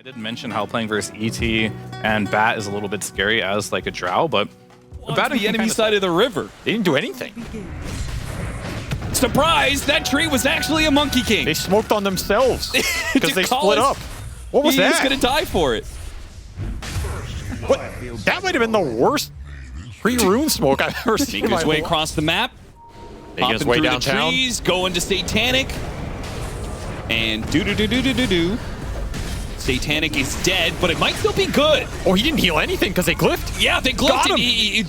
did mention how playing versus ET and Bat is a little bit scary as like a drow, but Bat on the enemy side of the river. They didn't do anything. Surprise! That tree was actually a Monkey King. They smoked on themselves because they split up. What was that? He's gonna die for it. What? That might have been the worst pre-rune smoke I've ever seen. Making his way across the map. Making his way downtown. The trees, going to Satanic. And do. Satanic is dead, but it might still be good. Oh, he didn't heal anything because they glyphed? Yeah, they glyphed.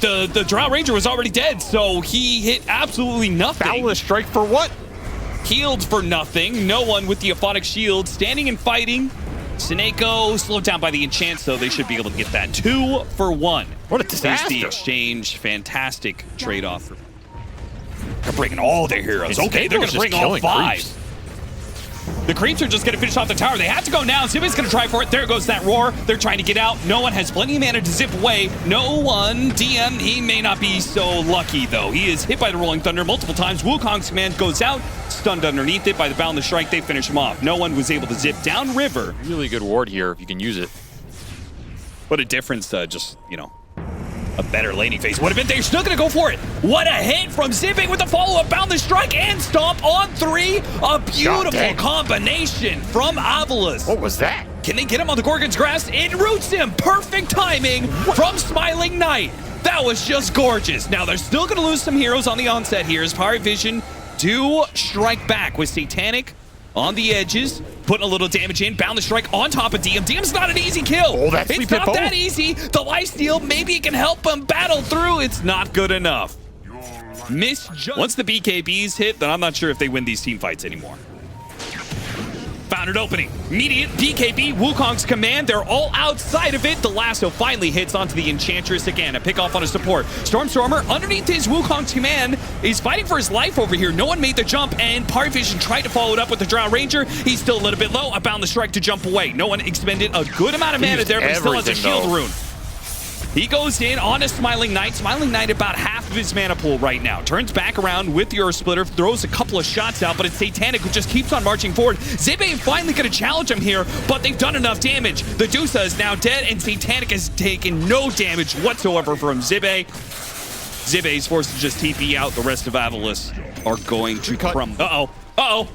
The Drow Ranger was already dead, so he hit absolutely nothing. AVULUS strike for what? Healed for nothing. No one with the Aphotic Shield. Standing and fighting. Sineko slowed down by the enchant, so they should be able to get that 2 for 1. What a disaster. Here's the exchange. Fantastic trade-off. They're bringing all their heroes. Okay, they're going to bring all 5. Creeps. The creeps are just going to finish off the tower. They have to go now. Zippy's going to try for it. There goes that roar. They're trying to get out. No one has plenty of mana to zip away. No one. DM, he may not be so lucky, though. He is hit by the Rolling Thunder multiple times. Wukong's command goes out. Stunned underneath it by the Boundless Strike. They finish him off. No one was able to zip down river. Really good ward here if you can use it. What a difference, just, you know, a better laning phase would have been. They're still going to go for it. What a hit from Zipping with the follow-up, Boundless Strike, and Stomp on 3. A beautiful combination from AVULUS. What was that? Can they get him on the Gorgon's Grasp? It roots him. Perfect timing from Smiling Knight. That was just gorgeous. Now, they're still going to lose some heroes on the onset here as PARIVISION do strike back with Satanic on the edges, putting a little damage in. Boundless Strike on top of DM. DM's not an easy kill. Oh, that's it's not that easy. The lifesteal, maybe it can help him battle through. It's not good enough. Once the BKBs hit, then I'm not sure if they win these team fights anymore. Found an opening. Immediate BKB, Wukong's command. They're all outside of it. The lasso finally hits onto the Enchantress again. A pick off on a support. Stormstormer underneath his Wukong's command is fighting for his life over here. No one made the jump, and PARIVISION tried to follow it up with the Drow Ranger. He's still a little bit low. A Boundless Strike to jump away. No one expended a good amount of mana there, but he still has a shield rune. He goes in on a Smiling Knight. Smiling Knight about half of his mana pool right now. Turns back around with the Earth Splitter, throws a couple of shots out, but it's Satanic who just keeps on marching forward. Zibe finally going to challenge him here, but they've done enough damage. The Dusa is now dead, and Satanic has taken no damage whatsoever from Zibe. Zibe is forced to just TP out. The rest of AVULUS are going to crumble. Uh-oh.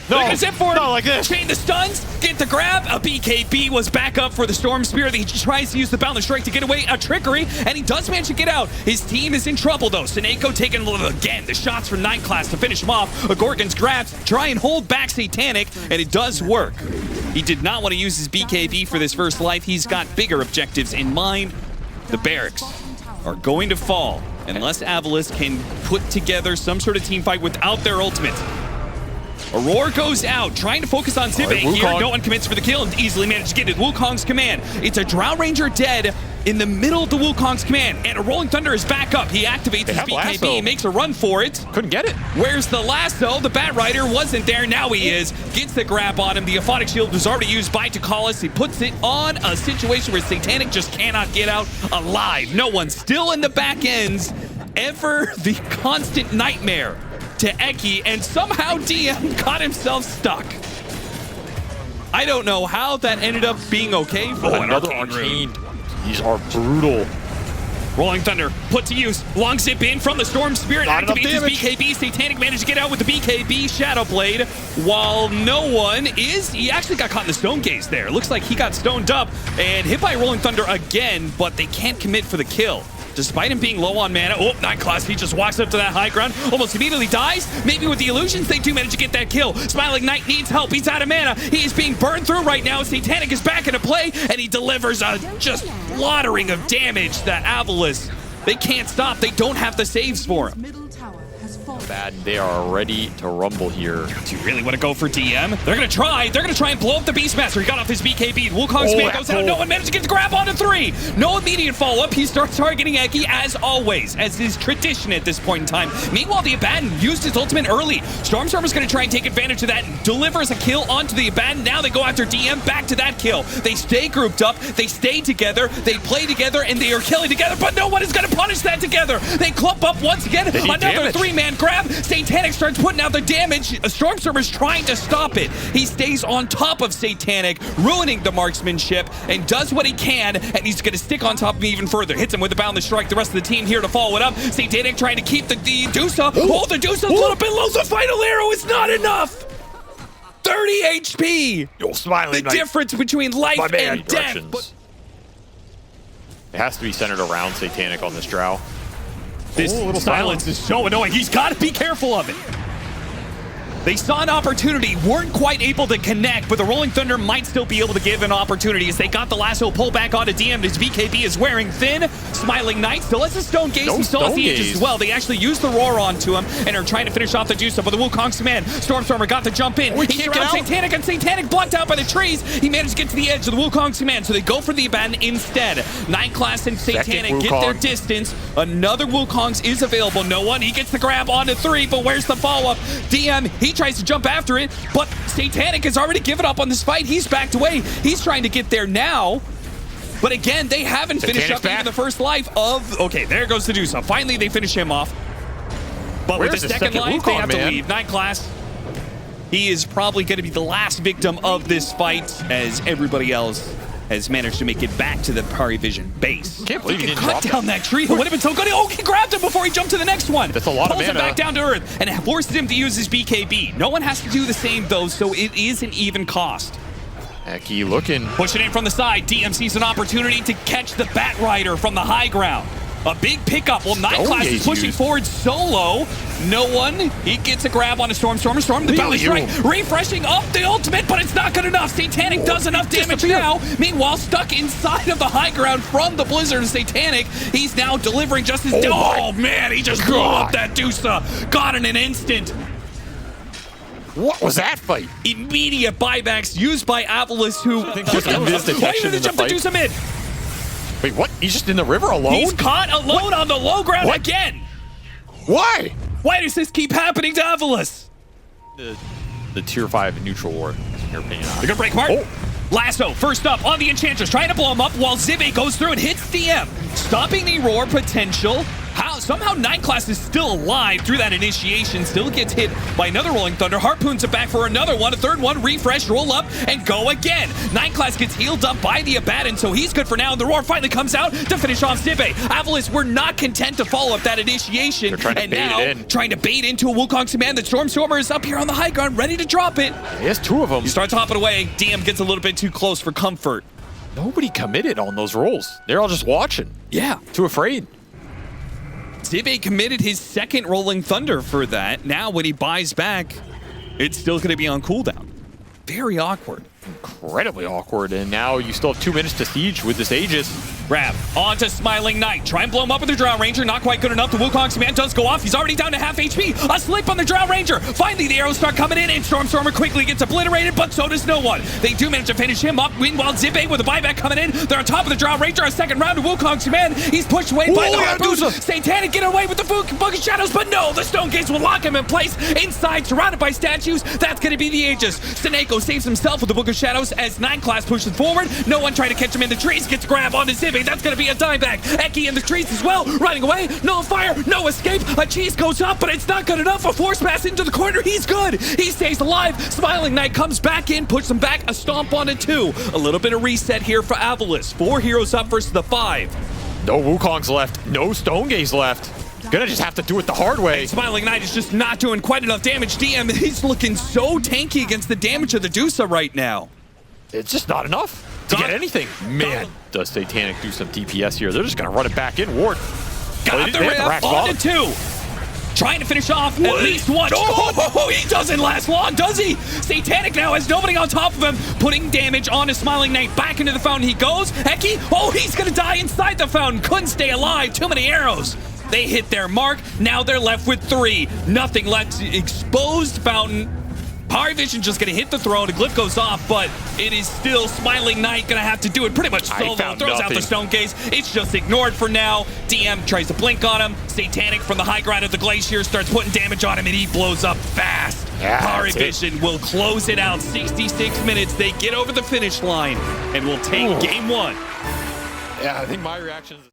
They're gonna zip for it. Not like this. Chain the stuns, get the grab. A BKB was back up for the Storm Spear. He tries to use the Boundless Strike to get away. A trickery, and he does manage to get out. His team is in trouble, though. Sineko taking again the shots from 9 class to finish him off. A Gorgon's grabs, try and hold back Satanic, and it does work. He did not want to use his BKB for this first life. He's got bigger objectives in mind. The barracks are going to fall unless AVULUS can put together some sort of team fight without their ultimate. Aurora goes out, trying to focus on Zibe here. No one commits for the kill and easily managed to get it. Wukong's command. It's a Drow Ranger dead in the middle of the Wukong's command, and a Rolling Thunder is back up. He activates his BKB, makes a run for it. Couldn't get it. Where's the lasso? The Bat Rider wasn't there. Now he is. Gets the grab on him. The Aphotic Shield was already used by Takalis. He puts it on a situation where Satanic just cannot get out alive. No one still in the back ends. Ever the constant nightmare to Eki, and somehow DM got himself stuck. I don't know how that ended up being okay for another arcane. These are brutal. Rolling Thunder put to use. Long zip in from the Storm Spirit. Activates his BKB. Satanic managed to get out with the BKB Shadow Blade. While no one is, he actually got caught in the Stone Gaze there. Looks like he got stoned up and hit by Rolling Thunder again, but they can't commit for the kill. Despite him being low on mana, 9 class, he just walks up to that high ground, almost immediately dies. Maybe with the illusions, they do manage to get that kill. Smiling Knight needs help. He's out of mana. He is being burned through right now. Satanic is back into play, and he delivers a just slaughtering of damage that AVULUS, they can't stop. They don't have the saves for him. Bad. They are ready to rumble here. Do you really want to go for DM? They're going to try. They're going to try and blow up the Beastmaster. He got off his BKB. Wukong's man goes out. No one managed to get the grab onto 3. No immediate follow-up. He starts targeting Eki as always, as is tradition at this point in time. Meanwhile, the Abaddon used his ultimate early. Stormstormer's going to try and take advantage of that and delivers a kill onto the Abaddon. Now they go after DM. Back to that kill. They stay grouped up. They stay together. They play together, and they are killing together, but no one is going to punish that together. They clump up once again. Another 3-man grab. grab. Satanic starts putting out the damage. A Stormstormer's trying to stop it. He stays on top of Satanic, ruining the marksmanship, and does what he can, and he's going to stick on top of him even further. Hits him with a boundless strike. The rest of the team here to follow it up. Satanic trying to keep the Dusa. Oh, the Dusa's a little bit low. The final arrow is not enough. 30 HP. Yo, Smiling The Knight. difference between life My man, and death. directions. It has to be centered around Satanic on this drow. This little silence is so annoying. He's got to be careful of it. They saw an opportunity, weren't quite able to connect, but the Rolling Thunder might still be able to give an opportunity as they got the lasso pull back onto DM. His BKB is wearing thin. Smiling Knight still has a Stone Gaze. He still has the Aegis as well. They actually used the Roar onto him and are trying to finish off the Juice, but the Wukong's command. Stormstormer got to jump in. He surrounds Satanic, and Satanic blocked out by the trees. He managed to get to the edge of the Wukong's command, so they go for the Abaddon instead. Night Class and Satanic get their distance. Another Wukong's is available. No one. He gets the grab onto 3, but where's the follow-up? DM, he tries to jump after it, but Satanic has already given up on this fight. He's backed away. He's trying to get there now. But again, they haven't finished up even the first life of... Okay, there goes the Medusa. Finally, they finish him off. But with the second life, they have to leave. Night Class. He is probably going to be the last victim of this fight as everybody else has managed to make it back to the PARIVISION base. Can't believe he didn't cut down that tree. It would have been so good. Oh, he grabbed him before he jumped to the next one. That's a lot of mana. Pulls him back down to earth and forces him to use his BKB. No one has to do the same, though, so it is an even cost. Eki looking. Pushing in from the side. DM sees an opportunity to catch the Bat Rider from the high ground. A big pickup. Well, Night Class is pushing forward solo. No one. He gets a grab on a Stormstormer. Storm the belly strike. Refreshing up the ultimate, but it's not good enough. Satanic does enough damage now. Meanwhile, stuck inside of the high ground from the Blizzard Satanic. He's now delivering just as... Oh, man. He just blew up that Dusa. Got in an instant. What was that fight? Immediate buybacks used by AVULUS, who... Just a misdetection in the fight. Dusa mid. Wait, what? He's just in the river alone? He's caught alone on the low ground again. Why? Why does this keep happening to AVULUS? The tier 5 neutral ward, in your opinion. They're gonna break Mark. Lasso, first up on the Enchantress, trying to blow him up while Zibe goes through and hits DM. Stopping the roar potential. Somehow Night Class is still alive through that initiation. Still gets hit by another Rolling Thunder. Harpoons it back for another one. A third one. Refresh, roll up, and go again. Night Class gets healed up by the Abaddon, so he's good for now. And the roar finally comes out to finish off Zibe. AVULUS were not content to follow up that initiation. And now trying to bait into a Wukong's command. The Stormstormer is up here on the high ground, ready to drop it. He has 2 of them. He starts hopping away. DM gets a little bit too close for comfort. Nobody committed on those rolls. They're all just watching. Yeah. Too afraid. Zibe committed his second Rolling Thunder for that. Now when he buys back, it's still going to be on cooldown. Very awkward. Incredibly awkward. And now you still have 2 minutes to siege with this Aegis. Grab onto Smiling Knight. Try and blow him up with the Drow Ranger. Not quite good enough. The Wukong's command does go off. He's already down to half HP. A slip on the Drow Ranger. Finally, the arrows start coming in, and Stormstormer quickly gets obliterated, but so does no one. They do manage to finish him up. Meanwhile, Zibe with a buyback coming in. They're on top of the Drow Ranger. A second round to Wukong's command. He's pushed away by the Harpoon. Satanic get away with the Book of Shadows, but no, the Stone Gates will lock him in place. Inside, surrounded by statues. That's going to be the Aegis. Seneko saves himself with the Book of Shadows as Night Class pushes forward. No one trying to catch him in the trees. Gets a grab onto Zibe. That's going to be a dieback. Eki in the trees as well. Running away. No fire. No escape. A cheese goes up, but it's not good enough. A force pass into the corner. He's good. He stays alive. Smiling Knight comes back in. Puts him back. A stomp onto 2. A little bit of reset here for AVULUS. 4 heroes up versus the 5. No Wukong's left. No Stone Gaze left. Gonna just have to do it the hard way. And Smiling Knight is just not doing quite enough damage. DM, he's looking so tanky against the damage of the Dusa right now. It's just not enough to get anything. Man, does Satanic do some DPS here? They're just gonna run it back in. Ward. Got the ref onto 2. Trying to finish off at least one. Oh, he doesn't last long, does he? Satanic now has nobody on top of him, putting damage on his Smiling Knight. Back into the fountain he goes. Eki, oh, he's gonna die inside the fountain. Couldn't stay alive. Too many arrows. They hit their mark. Now they're left with 3. Nothing left. Exposed fountain. PARIVISION just gonna hit the throne. A glyph goes off, but it is still Smiling Knight gonna have to do it pretty much solo. Throws out the Stone Gaze. It's just ignored for now. DM tries to blink on him. Satanic from the high ground of the glacier starts putting damage on him, and he blows up fast. PARIVISION will close it out. 66 minutes. They get over the finish line and will take game 1. Yeah, I think my reaction is...